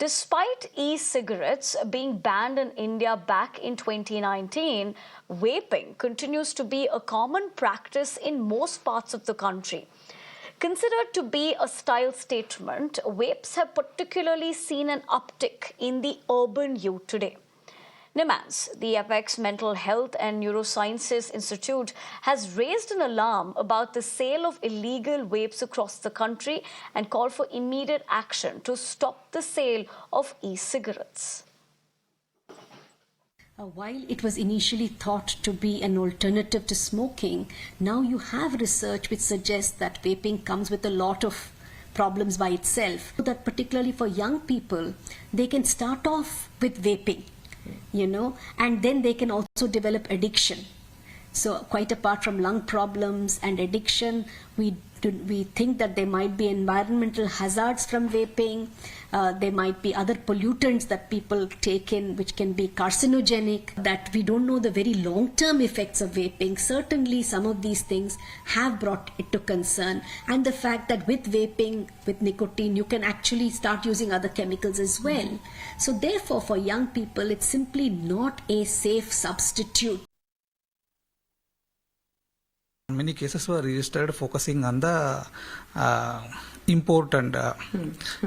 Despite e-cigarettes being banned in India back in 2019, vaping continues to be a common practice in most parts of the country. Considered to be a style statement, vapes have particularly seen an uptick in the urban youth today. NIMHANS, the Apex Mental Health and Neurosciences Institute, has raised an alarm about the sale of illegal vapes across the country and called for immediate action to stop the sale of e-cigarettes. While it was initially thought to be an alternative to smoking, now you have research which suggests that vaping comes with a lot of problems by itself. So that particularly for young people, they can start off with vaping, and then they can also develop addiction. So quite apart from lung problems and addiction, we think that there might be environmental hazards from vaping. There might be other pollutants that people take in which can be carcinogenic, that we don't know the very long-term effects of vaping. Certainly some of these things have brought it to concern. And the fact that with vaping, with nicotine, you can actually start using other chemicals as well. So therefore, for young people, it's simply not a safe substitute. Many cases were registered focusing on the import and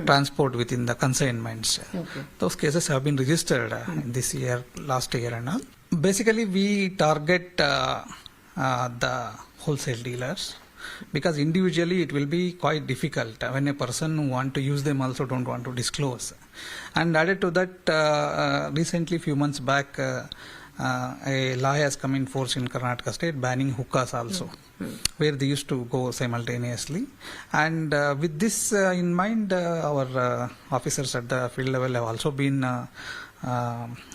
transport within the consignments. Okay. Those cases have been registered this year, last year and all. Basically, we target the wholesale dealers because individually it will be quite difficult when a person who want to use them also don't want to disclose. And added to that, recently, few months back, a law has come in force in Karnataka state banning hookahs also, where they used to go simultaneously. And with this in mind, our officers at the field level have also been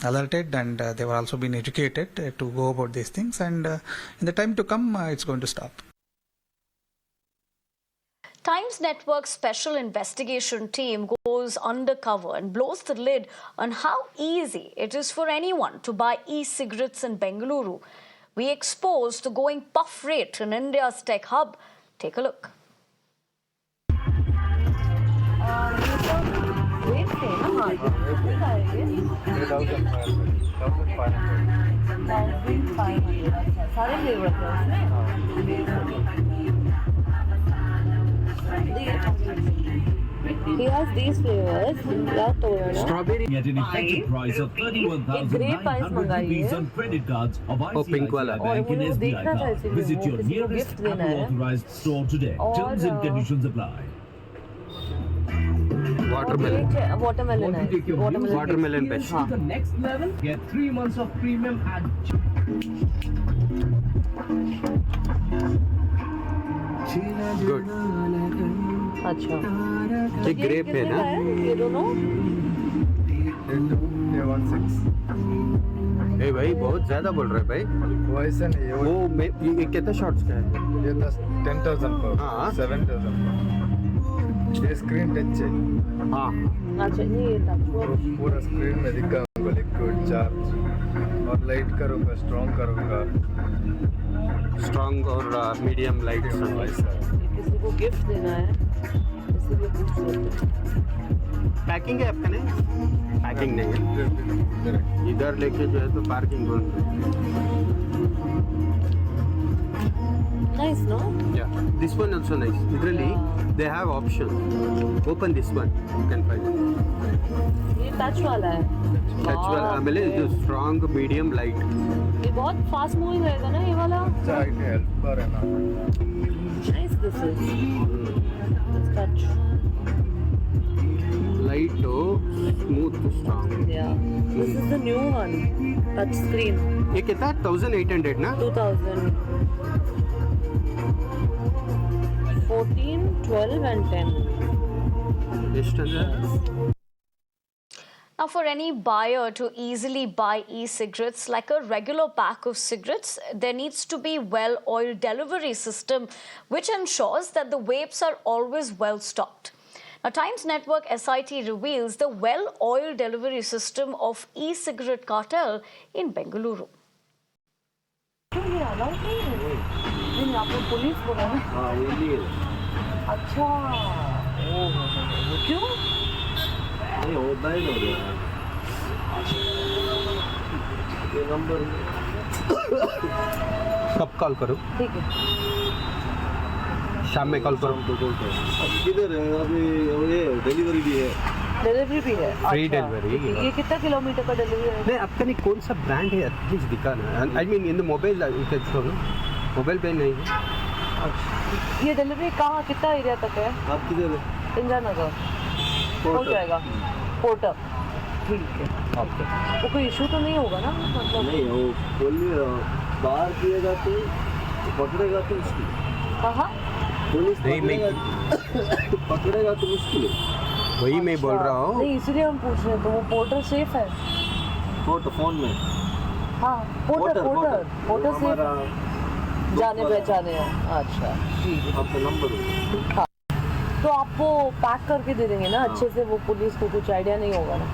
alerted, and they were also been educated to go about these things. And in the time to come, it's going to stop. Times Network's special investigation team goes undercover and blows the lid on how easy it is for anyone to buy e-cigarettes in Bengaluru. We expose the going puff rate in India's tech hub. Take a look. He has these flavors. Strawberry at an effective price of 31,900 rupees on credit cards available pink wala. Bank and SBI card. Visit your nearest Apple authorized store today. Terms and conditions apply. Watermelon. Watermelon best. To the next level, get 3 months of premium and Good. अच्छा ये grep है ना? ये दोनों ए भाई बहुत ज्यादा बोल रहे भाई। वैसे नहीं वो ये कितना शॉट्स का है? ये 10,000 पर 7,000 पर ये स्क्रीन टच है। हाँ अच्छा ये पूरा स्क्रीन में दिखाऊंगा लिक्विड चार्ज और लाइट करूँगा स्ट्रॉन्ग करूँगा स्ट्रॉन्ग और मीडियम लाइट। किसी को गिफ्ट देना है इसलिए पूछ रहे थे। पैकिंग है आपका नहीं? पैकिंग नहीं है। इधर लेके जो है तो parking Nice, no? Yeah, this one also nice. Literally, they have option. Open this one, you can find it. ये टच वाला है। Touch वाला, आमेले जो strong, medium, light. ये बहुत फास्ट मूविंग रहेगा ना ये वाला? अच्छा है हेल्प कर है ना। Nice this is. This touch. Light to smooth to strong. Yeah. This is the new one. Touch screen. ये कितना? 1,800 ना? 2000. 14, 12 and 10. ಎಷ್ಟು ಅಂದ್ರೆ? Now, for any buyer to easily buy e-cigarettes like a regular pack of cigarettes, there needs to be well-oiled delivery system which ensures that the vapes are always well stocked. Now, Times Network SIT reveals the well-oiled delivery system of e-cigarette cartel in Bengaluru. ये allowed नहीं है? नहीं आपको police बोला ना? हाँ ये लिए। अच्छा। क्यों? नहीं होता ही नहीं यार ये नंबर कब कॉल करूँ? ठीक है शाम में कॉल करूँ? किधर है अभी ये डिलीवरी भी है डिलीवरी भी है Free अच्छा। delivery। ये कितना किलोमीटर का डिलीवरी है नहीं आपका नहीं कौन सा ब्रांड है एटलीस्ट दिखाना I mean in the mobile mobile पे नहीं है। ये डिलीवरी कहाँ कितना एरिया तक है आप किधर है इंदिरा नगर हो जाएगा पोर्टर ठीक है ओके वो कोई इशू तो नहीं होगा ना मतलब नहीं वो बोलिए बाहर किएगा तो पकड़ेगा तो मुश्किल कहाँ पुलिस नहीं, मैं- पकड़ेगा तो मुश्किल है वही मैं बोल रहा हूँ। नहीं इसलिए हम पूछ रहे हैं तो वो पोर्टर सेफ है फोन में हाँ पोर्टर पोर्टर पोर्टर सेफ हमारा है जाने पहचाने हैं अच्छा ठीक है आपका नंबर है तो आपको पैक करके दे देंगे ना अच्छे से वो पुलिस को कुछ आइडिया नहीं होगा ना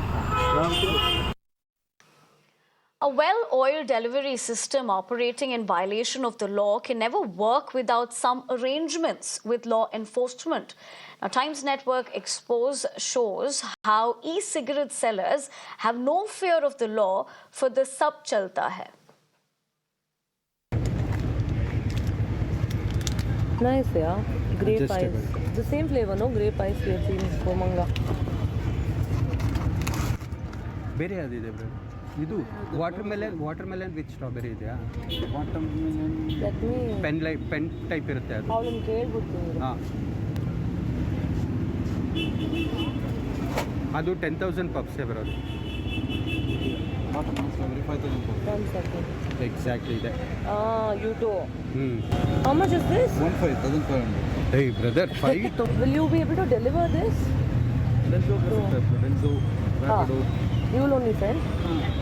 A well-oiled delivery system operating in violation of the law can never work without some arrangements with law enforcement. Now, Times Network Expose shows how e-cigarette sellers have no fear of the law for the sab chalta hai. Nice, yeah. Grape ice. The same flavor, no? Grape ice we have seen for manga. ಬೇರೆ ಯಾವ್ದಿದೆ bro ಇದು water melon with strawberry ಇದೆಯಾ? Let me... pen type ಇರುತ್ತೆ ಅದು. ಅವಳನ್ನು ಕೇಳ್ಬಿಡ್ತೀನಿ ಹಾಂ ಅದು 10,000 ಪಬ್ಸೇ ಬರೋದು. 1 second. Exactly ಇದೆ. You too. How much is this? 15,500. Hey brother, 5 Will you be able to deliver this? You will only send?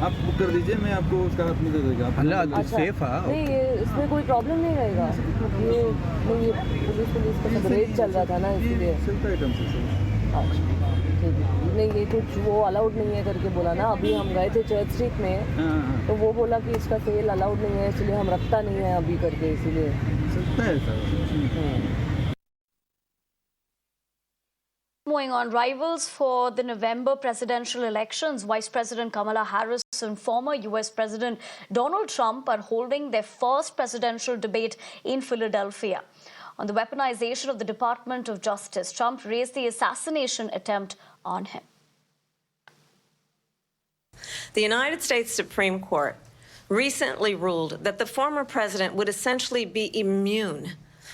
आप बुक कर दीजिए मैं आपको उसका हाथ में दे देगा अल्लाह ಅದು अच्छा। ಸೇಫ್ नहीं ये इसमें कोई प्रॉब्लम नहीं रहेगा ये नहीं ये पुलिस का सब रेट चल रहा था ना इसलिए सिल्क आइटम से सर अच्छा ठीक है नहीं ये कुछ वो अलाउड नहीं है करके बोला ना अभी हम गए थे चर्च स्ट्रीट में हाँ तो वो बोला कि इसका सेल अलाउड नहीं है इसलिए हम रखता नहीं है अभी करके इसीलिए सकता है sir Moving on, rivals for the November presidential elections, Vice President Kamala Harris and former US President Donald Trump are holding their first presidential debate in Philadelphia. On the weaponization of the Department of Justice, Trump raised the assassination attempt on him. The United States Supreme Court recently ruled that the former president would essentially be immune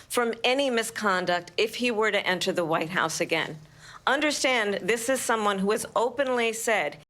from any misconduct if he were to enter the White House again. Understand, this is someone who has openly said